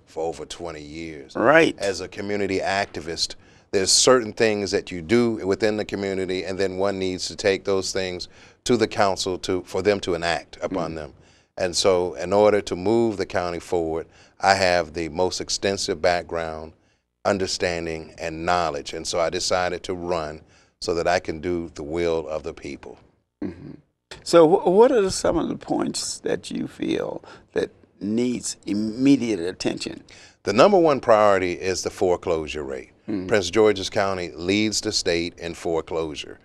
for over 20 years. Right. As a community activist, there's certain things that you do within the community, and then one needs to take those things to the council for them to enact upon them. And so in order to move the county forward, I have the most extensive background, understanding, and knowledge. And so I decided to run so that I can do the will of the people. So what are some of the points that you feel that needs immediate attention? The number one priority is the foreclosure rate. Prince George's County leads the state in foreclosure.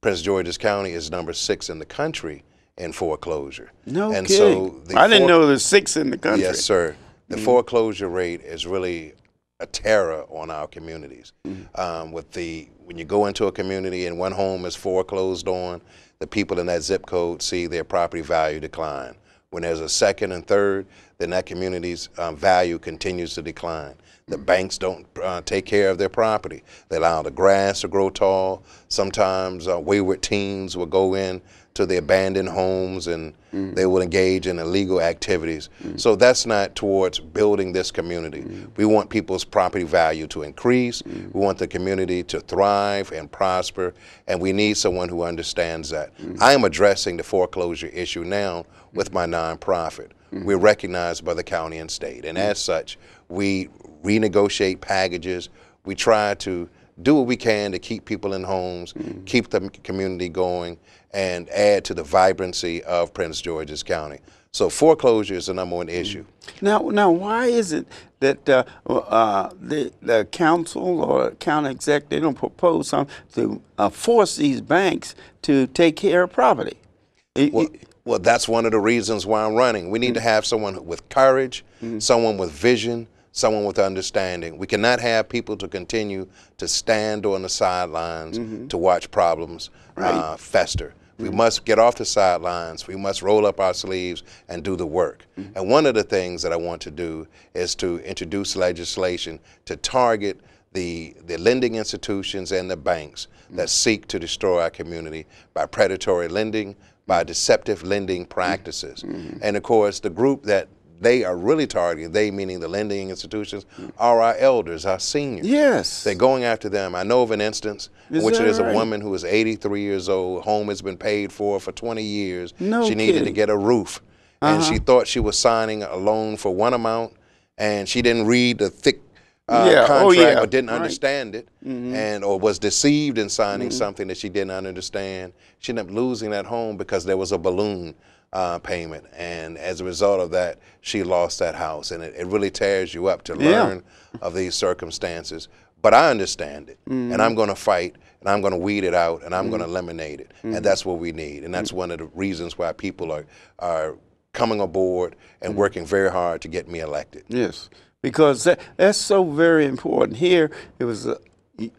Prince George's County is number 6 in the country in foreclosure. No and kidding. So I didn't know there's 6 in the country. Yes, sir. The foreclosure rate is really a terror on our communities. When you go into a community and one home is foreclosed on, the people in that zip code see their property value decline. When there's a second and third, then that community's value continues to decline. The banks don't take care of their property. They allow the grass to grow tall. Sometimes wayward teens will go in to the abandoned homes and they will engage in illegal activities. So that's not towards building this community. We want people's property value to increase. We want the community to thrive and prosper, and we need someone who understands that. I am addressing the foreclosure issue now with my nonprofit. We're recognized by the county and state, and as such, we renegotiate packages. We try to do what we can to keep people in homes, keep the community going, and add to the vibrancy of Prince George's County. So foreclosure is the number one issue. Now, why is it that the council or county exec, they don't propose something to force these banks to take care of property? Well, that's one of the reasons why I'm running. We need to have someone with courage, someone with vision, someone with understanding. We cannot have people to continue to stand on the sidelines to watch problems fester. We must get off the sidelines. We must roll up our sleeves and do the work. And one of the things that I want to do is to introduce legislation to target the lending institutions and the banks that seek to destroy our community by predatory lending, by deceptive lending practices. And of course, the group that they are really targeting, they meaning the lending institutions, are our elders, our seniors. Yes. They're going after them. I know of an instance in which there's a woman who is 83 years old, home has been paid for 20 years. No She needed kidding. to get a roof. And she thought she was signing a loan for one amount, and she didn't read the thick contract or didn't understand it, or was deceived in signing something that she did not understand. She ended up losing that home because there was a balloon payment, and as a result of that, she lost that house. And it really tears you up to learn of these circumstances. But I understand it, and I'm going to fight, and I'm going to weed it out, and I'm going to eliminate it. And that's what we need, and that's one of the reasons why people are coming aboard and working very hard to get me elected. Yes, because that's so very important. Here, it was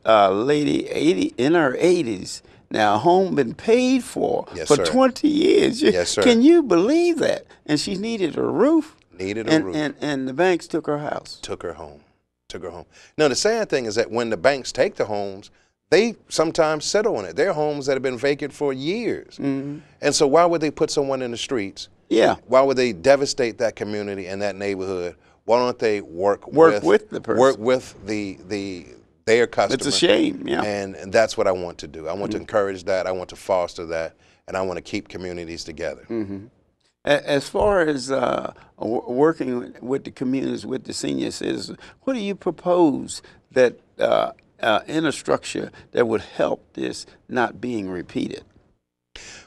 a lady in her 80s. Now, a home been paid for for 20 years. Yes, sir. Can you believe that? And she needed a roof. Needed a roof. And the banks took her house. Took her home. Took her home. Now, the sad thing is that when the banks take the homes, they sometimes settle on it. They're homes that have been vacant for years. And so why would they put someone in the streets? Yeah. Why would they devastate that community and that neighborhood? Why don't they work with the person? Work with their customer. It's a shame, yeah. And that's what I want to do. I want to encourage that. I want to foster that. And I want to keep communities together. As far as working with the communities, with the senior citizens, what do you propose that in a structure that would help this not being repeated?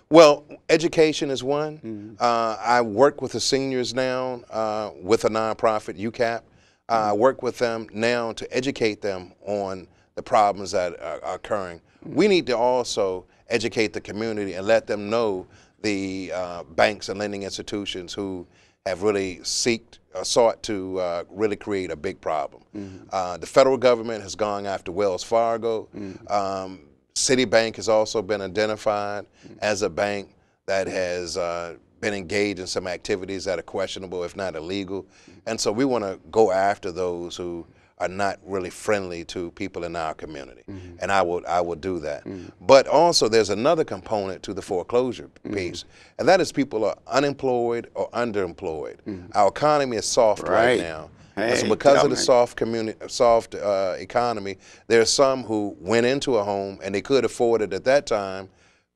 Well, education is one. I work with the seniors now with a nonprofit, UCAP. I work with them now to educate them on the problems that are occurring. We need to also educate the community and let them know the banks and lending institutions who have really sought to really create a big problem. The federal government has gone after Wells Fargo. Citibank has also been identified as a bank that has been engaged in some activities that are questionable, if not illegal. And so we want to go after those who are not really friendly to people in our community. And I will do that. But also there's another component to the foreclosure piece, and that is people are unemployed or underemployed. Our economy is soft right now. And so Hey, because tell of the me. soft economy, there are some who went into a home and they could afford it at that time,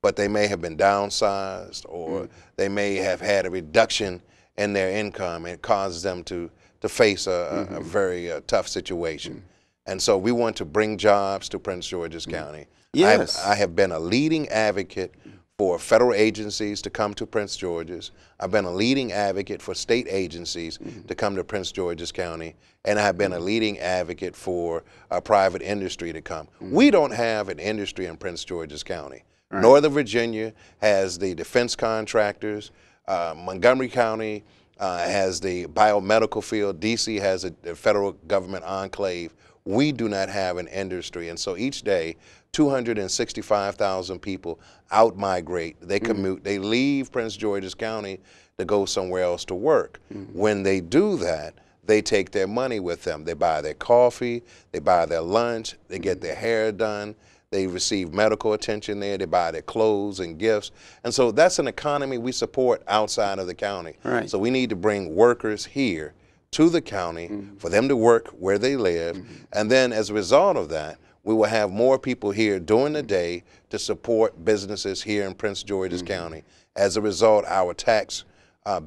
but they may have been downsized, or they may have had a reduction in their income, and it causes them to face a very tough situation. And so we want to bring jobs to Prince George's County. Yes. I have been a leading advocate for federal agencies to come to Prince George's. I've been a leading advocate for state agencies to come to Prince George's County, and I've been a leading advocate for private industry to come. We don't have an industry in Prince George's County. Right. Northern Virginia has the defense contractors. Montgomery County has the biomedical field. DC has a federal government enclave. We do not have an industry, and so each day 265,000 people out-migrate. They commute. They leave Prince George's County to go somewhere else to work. When they do that, they take their money with them. They buy their coffee, they buy their lunch, they get their hair done, they receive medical attention there, they buy their clothes and gifts. And so that's an economy we support outside of the county. Right. So we need to bring workers here to the county for them to work where they live. And then as a result of that, we will have more people here during the day to support businesses here in Prince George's County. As a result, our tax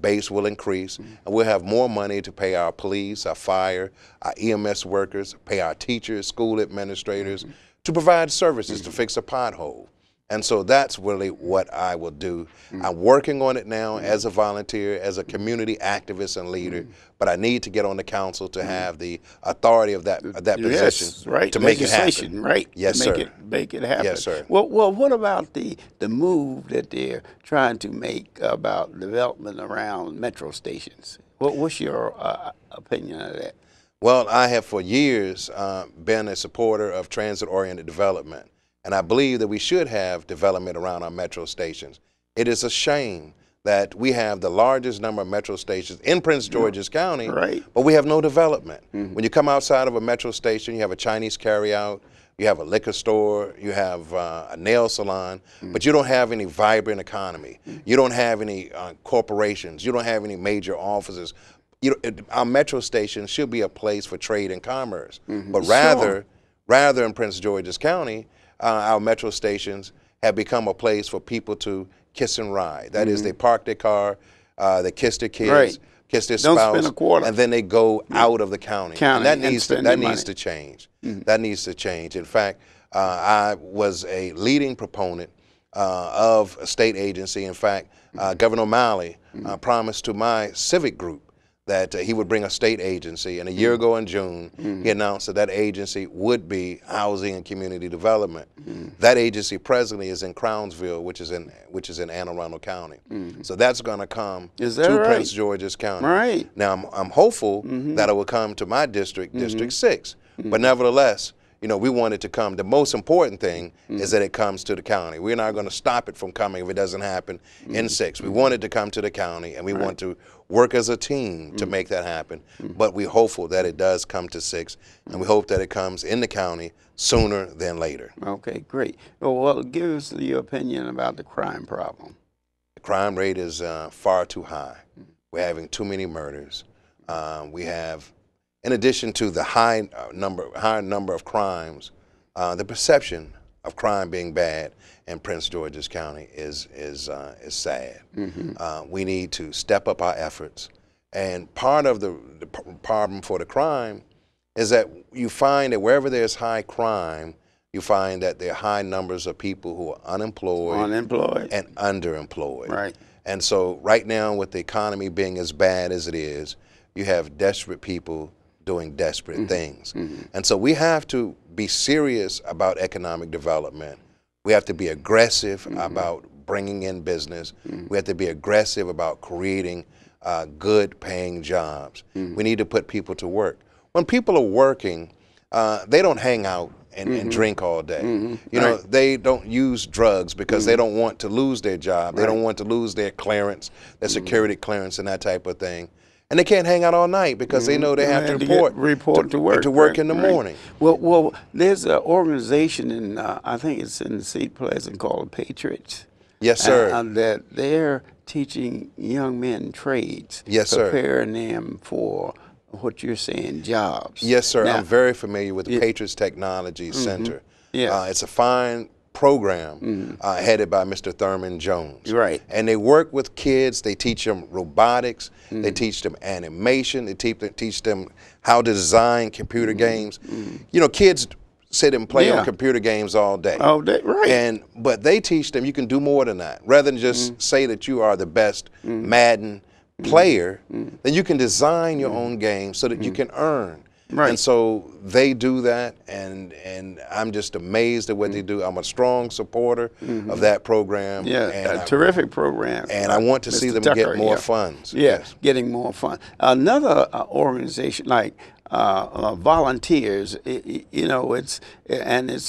base will increase, and we'll have more money to pay our police, our fire, our EMS workers, pay our teachers, school administrators, to provide services to fix a pothole. And so that's really what I will do. I'm working on it now as a volunteer, as a community activist and leader, but I need to get on the council to have the authority of that position right. to make it happen. Right. Yes, to sir. Make it happen. Yes, sir. Well, what about the move that they're trying to make about development around metro stations? What's your opinion of that? Well, I have for years been a supporter of transit-oriented development. And I believe that we should have development around our metro stations. It is a shame that we have the largest number of metro stations in Prince George's County, but we have no development. When you come outside of a metro station, you have a Chinese carryout, you have a liquor store, you have a nail salon, but you don't have any vibrant economy. You don't have any corporations. You don't have any major offices. Our metro stations should be a place for trade and commerce, but rather in Prince George's County, our metro stations have become a place for people to kiss and ride. That is, they park their car, they kiss their kids, kiss their spouse, and then they go out of the county. And that needs to change. That needs to change. In fact, I was a leading proponent of a state agency. In fact, Governor O'Malley promised to my civic group that he would bring a state agency, and a year ago in June, he announced that that agency would be housing and community development. That agency presently is in Crownsville, which is in Anne Arundel County. So that's going to come to Prince George's County. Now I'm hopeful that it will come to my district, District 6, but nevertheless, we want it to come. The most important thing is that it comes to the county. We're not going to stop it from coming if it doesn't happen in 6. We want it to come to the county, and we want to work as a team to make that happen. But we're hopeful that it does come to 6, and we hope that it comes in the county sooner than later. Okay, great. Well, give us your opinion about the crime problem. The crime rate is far too high. We're having too many murders. We have, in addition to the high number of crimes, the perception of crime being bad in Prince George's County is sad. We need to step up our efforts. And part of the problem for the crime is that you find that wherever there's high crime, you find that there are high numbers of people who are unemployed and underemployed. And so right now, with the economy being as bad as it is, you have desperate people doing desperate things. And so we have to be serious about economic development. We have to be aggressive about bringing in business. We have to be aggressive about creating good paying jobs. We need to put people to work. When people are working, they don't hang out and drink all day. They don't use drugs because they don't want to lose their job. They don't want to lose their clearance, their security clearance and that type of thing. And they can't hang out all night because they know they have to report to work in the morning. Well, there's an organization in, I think it's in Seat Pleasant called Patriots. Yes, sir. That they're teaching young men trades. Yes, sir. Preparing them for what you're saying, jobs. Yes, sir. Now, I'm very familiar with the Patriots Technology Center. Yes. It's a fine program headed by Mr. Thurman Jones. Right. And they work with kids. They teach them robotics. They teach them animation. They teach them how to design computer games. You know, kids sit and play on computer games all day. All day, right. But they teach them you can do more than that. Rather than just say that you are the best Madden player, then you can design your own game so that you can earn. Right. And so they do that, and I'm just amazed at what they do. I'm a strong supporter of that program. Yeah, and a terrific program. And I want to see them get more funds. Yeah, yes. Getting more fun. Another organization like volunteers, you know, it's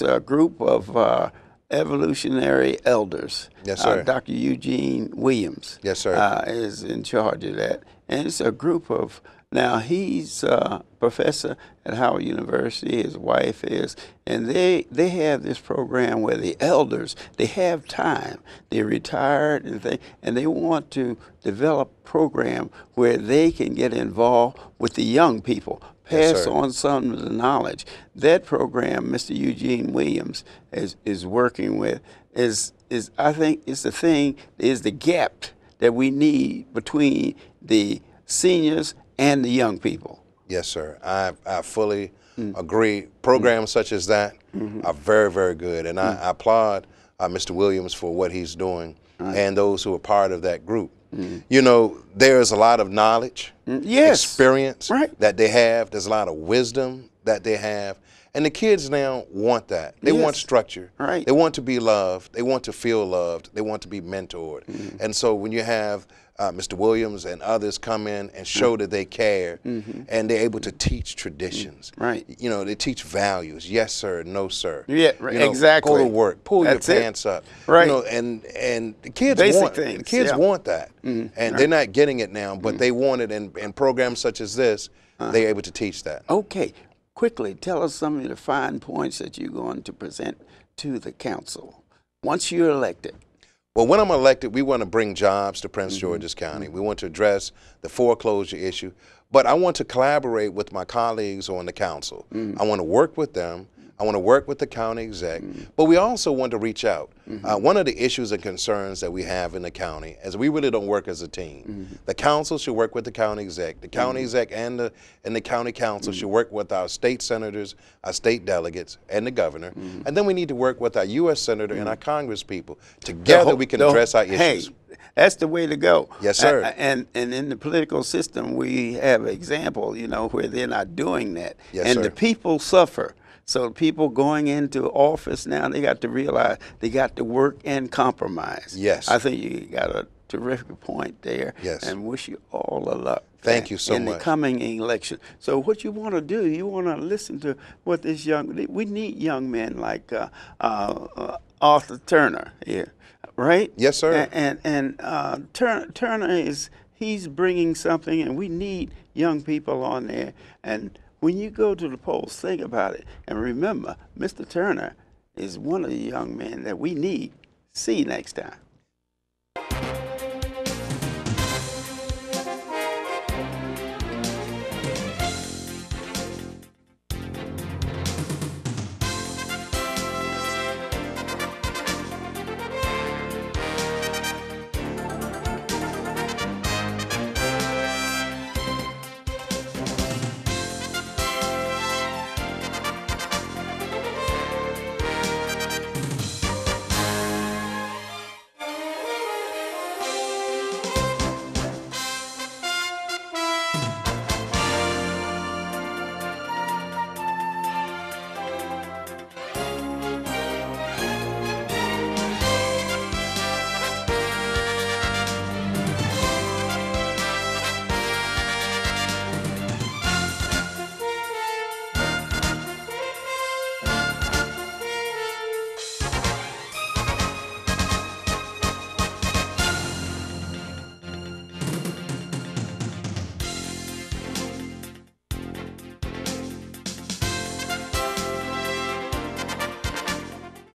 a group of evolutionary elders. Yes, sir. Dr. Eugene Williams. Yes, sir. Is in charge of that, and it's a group of. Now, he's a professor at Howard University, his wife is, and they have this program where the elders, they have time, they're retired and they want to develop a program where they can get involved with the young people, pass on some of the knowledge. That program, Mr. Eugene Williams is working with, is I think is the gap that we need between the seniors and the young people. Yes, sir. I fully agree. Programs such as that are very, very good. And I applaud Mr. Williams for what he's doing and those who are part of that group. You know, there's a lot of knowledge, experience that they have. There's a lot of wisdom that they have. And the kids now want that. They want structure. They want to be loved. They want to feel loved. They want to be mentored. And so when you have Mr. Williams and others come in and show that they care, and they're able to teach traditions. You know, they teach values. Yes, sir. No, sir. Yeah, you know, exactly. Go to work. Pull your pants up. You know, and the kids want things. The kids want that, and they're not getting it now, but they want it. In programs such as this, they're able to teach that. Okay. Quickly, tell us some of the fine points that you're going to present to the council once you're elected. Well, when I'm elected, we want to bring jobs to Prince George's County. We want to address the foreclosure issue, but I want to collaborate with my colleagues on the council. I want to work with them. I want to work with the county exec, but we also want to reach out. One of the issues and concerns that we have in the county is we really don't work as a team. The council should work with the county exec. The county exec and the county council should work with our state senators, our state delegates, and the governor. And then we need to work with our U.S. senator and our Congress people. Together we can address our issues. Hey, that's the way to go. Yes, sir. And in the political system, we have an example, you know, where they're not doing that. Yes, and sir. the people suffer. So people going into office now, they got to realize they got to work and compromise. Yes. I think you got a terrific point there. Yes. And wish you all the luck. Thank you so in much. the coming election. So what you want to do, you want to listen to what this we need young men like Arthur Turner here, right? Yes, sir. And Turner he's bringing something, and we need young people on there. And when you go to the polls, think about it. And remember, Mr. Turner is one of the young men that we need. See you next time.